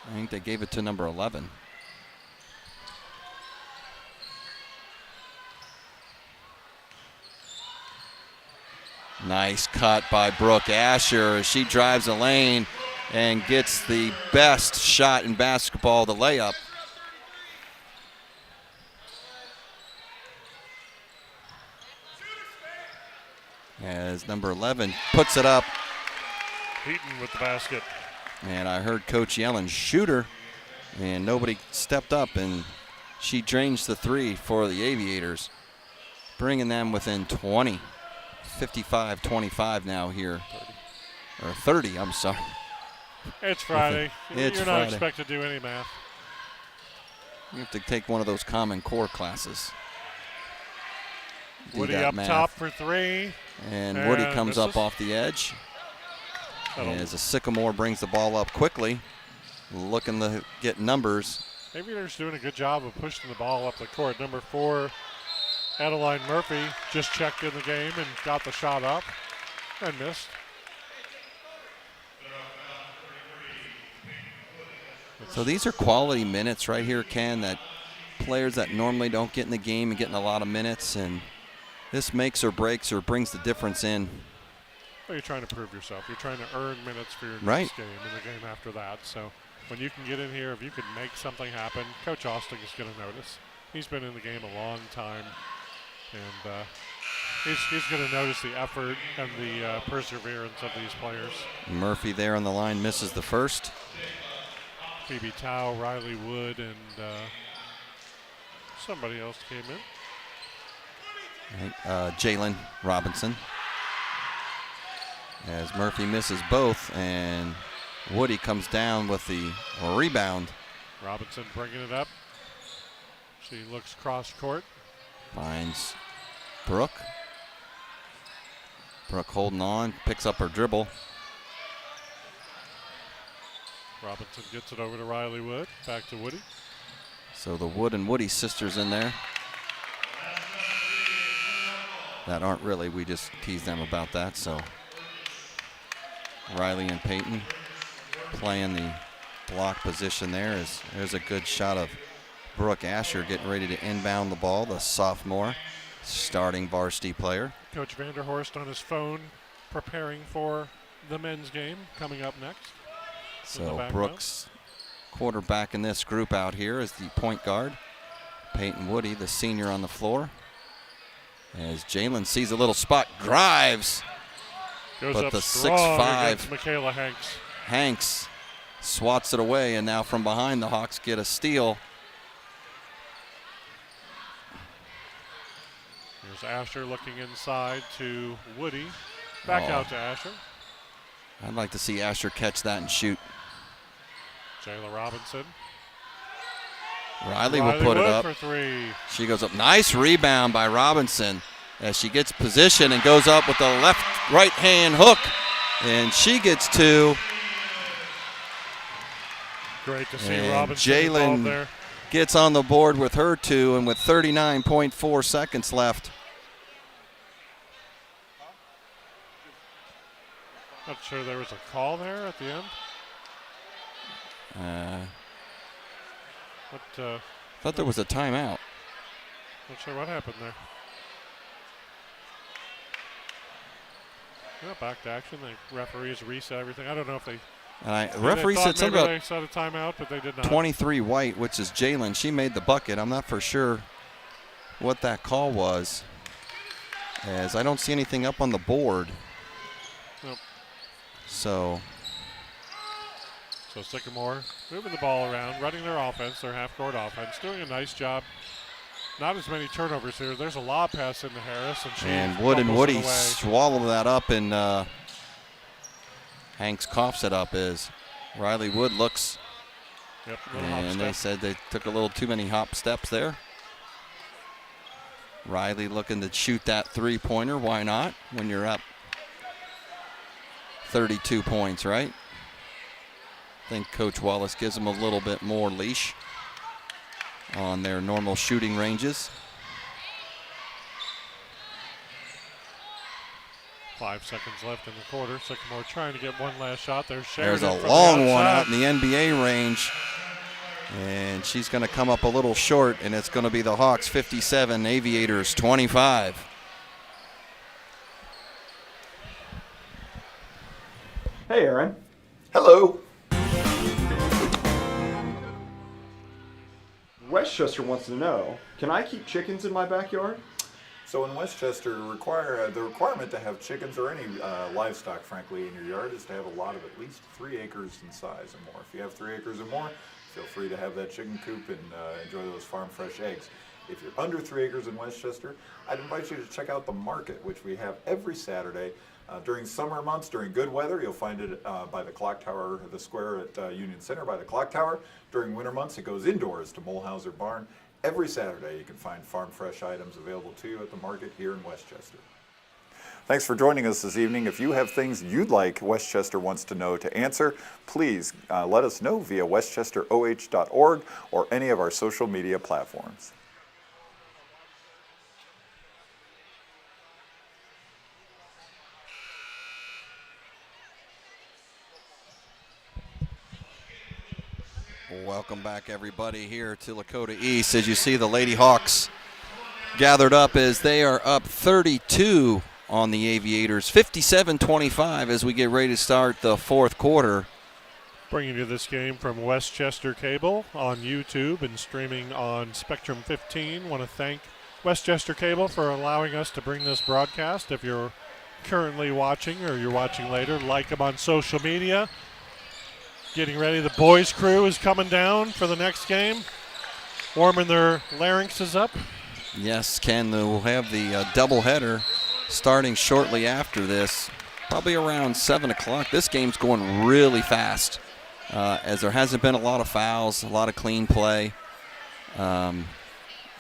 I think they gave it to number 11. Nice cut by Brooke Asher as she drives the lane and gets the best shot in basketball, the layup. As number 11 puts it up. Heaton with the basket. And I heard Coach yelling, shooter, and nobody stepped up, and she drains the 3 for the Aviators, bringing them within 20. 55-25 now here. 30. Or 30, I'm sorry. It's Friday. It's You're Friday. not expected to do any math. You have to take one of those Common Core classes. Do Woody that up math. top for 3. And Woody comes up misses. off the edge. That'll- As a Sycamore brings the ball up quickly, looking to get numbers. Aviators doing a good job of pushing the ball up the court. Number 4, Adeline Murphy, just checked in the game and got the shot up and missed. So these are quality minutes right here, Ken, that players that normally don't get in the game and getting a lot of minutes, and this makes or breaks or brings the difference in. Well, you're trying to prove yourself. You're trying to earn minutes for your Right. next game and the game after that. So when you can get in here, if you can make something happen, Coach Austin is going to notice. He's been in the game a long time, and he's going to notice the effort and the perseverance of these players. Murphy there on the line misses the first. Phoebe Tao, Riley Wood, and somebody else came in. I think, Jalen Robinson. As Murphy misses both, and Woody comes down with the rebound. Robinson bringing it up. She looks cross court. Finds Brooke. Brooke holding on, picks up her dribble. Robinson gets it over to Riley Wood. Back to Woody. So the Wood and Woody sisters in there. That aren't really, we just tease them about that. So Riley and Peyton playing the block position there. There's a good shot of Brooke Asher getting ready to inbound the ball, the sophomore, starting varsity player. Coach Vanderhorst on his phone preparing for the men's game coming up next. So Brooks, quarterback in this group out here, is the point guard. Peyton Woody, the senior, on the floor. As Jalen sees a little spot, drives. Goes But up the strong 6'5" against Michaela Hanks. Hanks swats it away, and now from behind the Hawks get a steal. Here's Asher looking inside to Woody. Back out to Asher. I'd like to see Asher catch that and shoot. Jayla Robinson. Riley will put it Wood up. for 3. She goes up. Nice rebound by Robinson as she gets position and goes up with the right hand hook. And she gets 2. Great to see And Robinson involved there. Jalen gets on the board with her 2, and with 39.4 seconds left. Not sure there was a call there at the end. Thought there was a timeout. Not sure what happened there. Yeah, back to action. The referees reset everything. I don't know if they The referee said something about they set a timeout, but they did not. 23 White, which is Jalen. She made the bucket. I'm not for sure what that call was, as I don't see anything up on the board. Nope. So Sycamore moving the ball around, running their offense, their half-court offense, doing a nice job. Not as many turnovers here. There's a lob pass into Harris, and Wood and Woody swallow that up, and Hanks coughs it up as Riley Wood looks. Yep, and they said they took a little too many hop steps there. Riley looking to shoot that three-pointer. Why not when you're up 32 points, right? I think Coach Wallace gives them a little bit more leash on their normal shooting ranges. 5 seconds left in the quarter. Sycamore trying to get one last shot. There's a long one out in the NBA range. And she's going to come up a little short, and it's going to be the Hawks 57, Aviators 25. Hey, Aaron. Hello. Westchester wants to know, can I keep chickens in my backyard? So in Westchester, the requirement to have chickens or any livestock, frankly, in your yard is to have a lot of at least 3 acres in size or more. If you have 3 acres or more, feel free to have that chicken coop and enjoy those farm fresh eggs. If you're under 3 acres in Westchester, I'd invite you to check out the market, which we have every Saturday. During summer months, during good weather, you'll find it by the clock tower, the square at Union Center by the clock tower. During winter months, it goes indoors to Mulhauser Barn. Every Saturday, you can find farm fresh items available to you at the market here in Westchester. Thanks for joining us this evening. If you have things you'd like Westchester Wants to Know to answer, please let us know via westchesteroh.org or any of our social media platforms. Welcome back, everybody, here to Lakota East. As you see, the Lady Hawks gathered up as they are up 32 on the Aviators, 57-25 as we get ready to start the fourth quarter. Bringing you this game from Westchester Cable on YouTube and streaming on Spectrum 15. Want to thank Westchester Cable for allowing us to bring this broadcast. If you're currently watching or you're watching later, like them on social media. Getting ready. The boys' crew is coming down for the next game. Warming their larynxes up. Yes, Ken, we'll have the doubleheader starting shortly after this, probably around 7 o'clock. This game's going really fast, as there hasn't been a lot of fouls, a lot of clean play.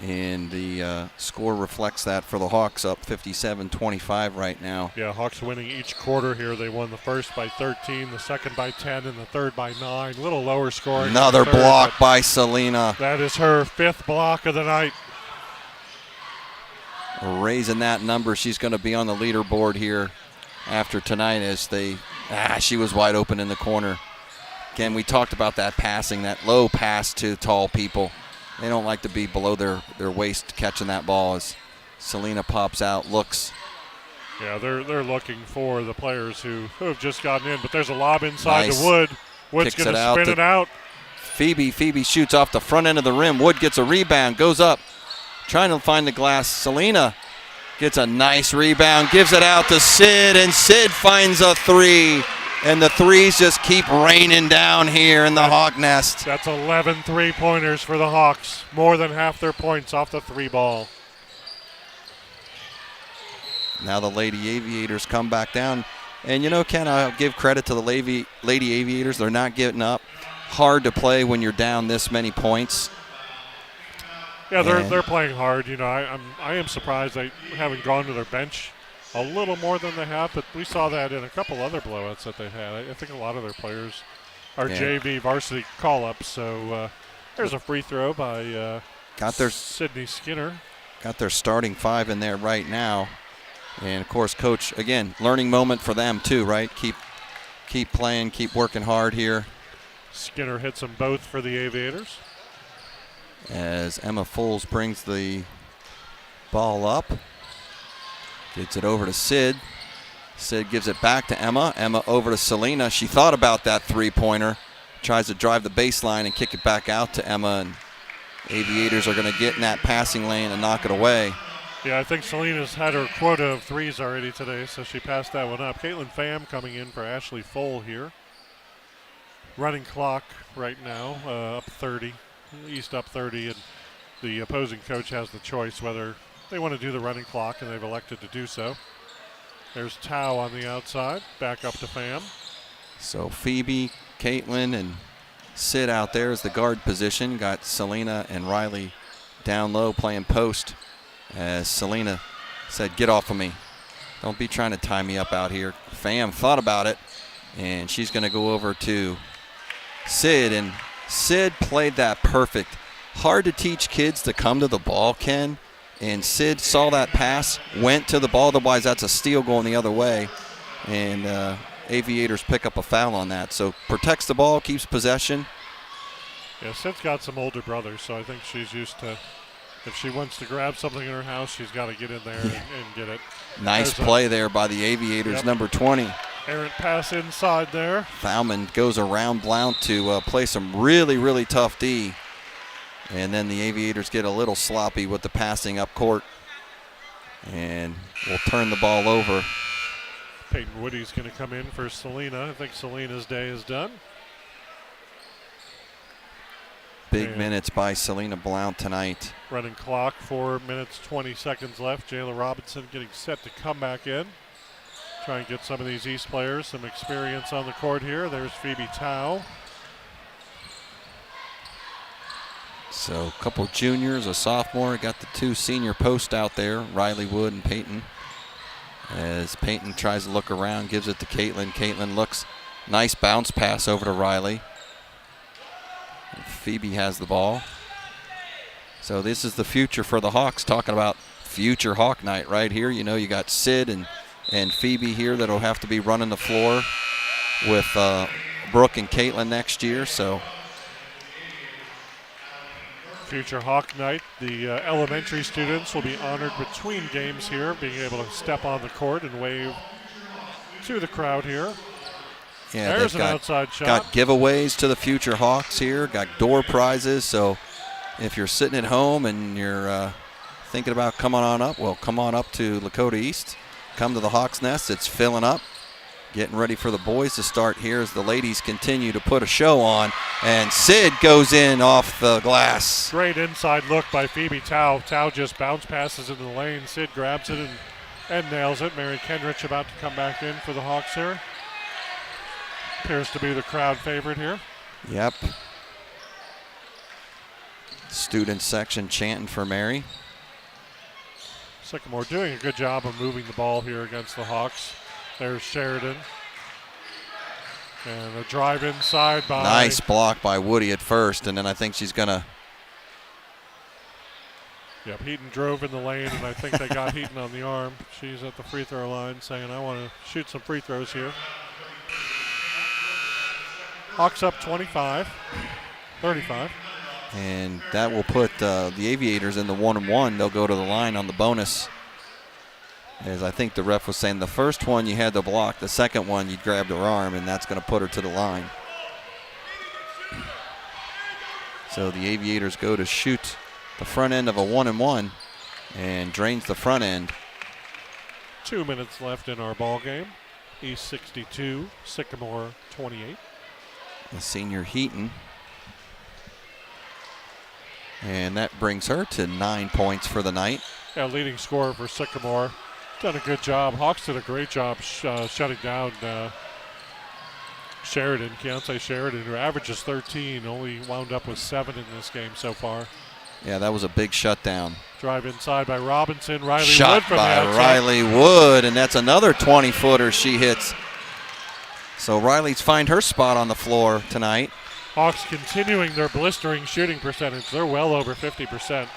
And the score reflects that for the Hawks, up 57-25 right now. Yeah, Hawks winning each quarter here. They won the first by 13, the second by 10, and the third by 9. A little lower scoring. Another block by Selena. That is her 5th block of the night. Raising that number. She's going to be on the leaderboard here after tonight as she was wide open in the corner. Again, we talked about that passing, that low pass to tall people. They don't like to be below their waist catching that ball as Selena pops out, looks. Yeah, they're looking for the players who have just gotten in, but there's a lob inside to Wood. Wood's going to spin it out. Phoebe shoots off the front end of the rim. Wood gets a rebound, goes up, trying to find the glass. Selena gets a nice rebound, gives it out to Sid, and Sid finds a 3. And the threes just keep raining down here in the Hawk Nest. That's 11 three-pointers for the Hawks. More than half their points off the 3 ball. Now the Lady Aviators come back down. And, Ken, I'll give credit to the Lady Aviators. They're not getting up. Hard to play when you're down this many points. Yeah, they're playing hard. I am surprised they haven't gone to their bench a little more than they have, but we saw that in a couple other blowouts that they've had. I think a lot of their players are JV varsity call-ups. So there's a free throw by Sydney Skinner. Got their starting 5 in there right now. And, of course, Coach, again, learning moment for them too, right? Keep playing, keep working hard here. Skinner hits them both for the Aviators. As Emma Foles brings the ball up. Gets it over to Sid. Sid gives it back to Emma. Emma over to Selena. She thought about that three-pointer. Tries to drive the baseline and kick it back out to Emma. And Aviators are going to get in that passing lane and knock it away. Yeah, I think Selena's had her quota of threes already today, so she passed that one up. Caitlin Pham coming in for Ashley Full here. Running clock right now, up 30. East up 30, and the opposing coach has the choice whether they want to do the running clock, and they've elected to do so. There's Tao on the outside, back up to Pham. So Phoebe, Caitlin, and Sid out there as the guard position. Got Selena and Riley down low playing post. As Selena said, get off of me. Don't be trying to tie me up out here. Pham thought about it, and she's going to go over to Sid, and Sid played that perfect. Hard to teach kids to come to the ball, Ken, and Sid saw that pass, went to the ball. Otherwise, that's a steal going the other way, and Aviators pick up a foul on that. So protects the ball, keeps possession. Yeah, Sid's got some older brothers, so I think she's used to, if she wants to grab something in her house, she's got to get in there and get it. Nice play there by the Aviators, number 20. Errant pass inside there. Thaumann goes around Blount to play some really, really tough D. And then the Aviators get a little sloppy with the passing up court. And will turn the ball over. Peyton Woody's going to come in for Selena. I think Selena's day is done. Big minutes by Selena Blount tonight. Running clock, 4 minutes, 20 seconds left. Jayla Robinson getting set to come back in. Try and get some of these East players some experience on the court here. There's Phoebe Tao. So a couple juniors, a sophomore. Got the two senior posts out there, Riley Wood and Peyton. As Peyton tries to look around, gives it to Caitlin. Caitlin looks, nice bounce pass over to Riley. And Phoebe has the ball. So this is the future for the Hawks. Talking about future Hawk night right here. You know, you got Sid and Phoebe here that'll have to be running the floor with Brooke and Caitlin next year. So future Hawk night. The elementary students will be honored between games here, being able to step on the court and wave to the crowd here. Yeah, there's an outside shot. Got giveaways to the future Hawks here. Got door prizes. So if you're sitting at home and you're thinking about coming on up, well, come on up to Lakota East. Come to the Hawks Nest. It's filling up. Getting ready for the boys to start here as the ladies continue to put a show on. And Sid goes in off the glass. Great inside look by Phoebe Tao. Tao just bounce passes into the lane. Sid grabs it and nails it. Mary Kendrich about to come back in for the Hawks here. Appears to be the crowd favorite here. Yep. Student section chanting for Mary. Sycamore doing a good job of moving the ball here against the Hawks. There's Sheridan. And a drive inside by... Nice block by Woody at first, and then I think she's going to... Yep, Heaton drove in the lane, and I think they got Heaton on the arm. She's at the free throw line saying, I want to shoot some free throws here. Hawks up 25, 35. And that will put the Aviators in the 1-1. They'll go to the line on the bonus. As I think the ref was saying, the first one you had to block, the second one you grabbed her arm, and that's going to put her to the line. So the Aviators go to shoot the front end of a 1-1 and drains the front end. 2 minutes left in our ball game. East 62, Sycamore 28. The senior Heaton. And that brings her to 9 points for the night. Yeah, leading scorer for Sycamore. Done a good job. Hawks did a great job shutting down Sheridan, Keontae Sheridan, who averages 13, only wound up with 7 in this game so far. Yeah, that was a big shutdown. Drive inside by Robinson. Riley Shot Wood from by the outside. Riley Wood, and that's another 20-footer she hits. So Riley's find her spot on the floor tonight. Hawks continuing their blistering shooting percentage. They're well over 50%.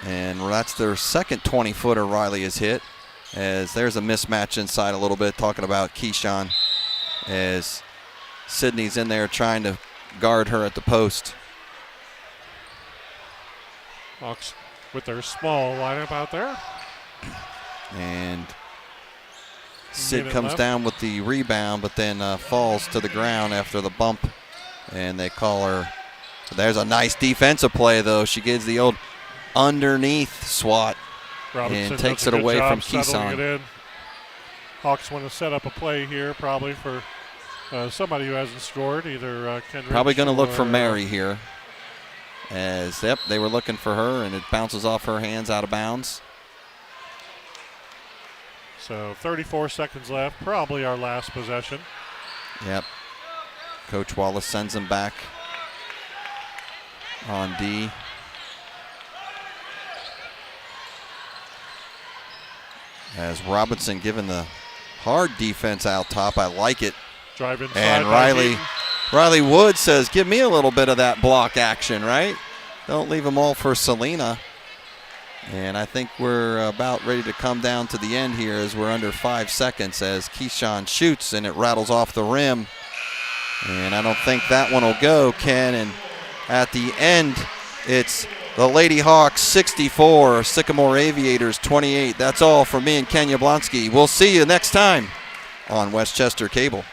And that's their second 20-footer Riley has hit. As there's a mismatch inside a little bit, talking about Keyshawn, as Sydney's in there trying to guard her at the post. Hawks with their small lineup out there. And Sid Minute comes left. down with the rebound, but then falls to the ground after the bump, and they call her. So there's a nice defensive play, though. She gives the old underneath swat Robinson and takes does a it good away from job settling Keeson. it in. Hawks want to set up a play here, probably for somebody who hasn't scored, either Kendrick. Probably going to look for or, Mary here. As, yep, they were looking for her, and it bounces off her hands out of bounds. So 34 seconds left, probably our last possession. Yep. Coach Wallace sends him back on D. As Robinson giving the hard defense out top. I like it. Drive inside. And by Riley Heaton. Wood says, give me a little bit of that block action, right? Don't leave them all for Selena. And I think we're about ready to come down to the end here as we're under 5 seconds as Keyshawn shoots and it rattles off the rim. And I don't think that one will go, Ken. And at the end, it's the Lady Hawks 64, Sycamore Aviators 28. That's all from me and Ken Yablonsky. We'll see you next time on Westchester Cable.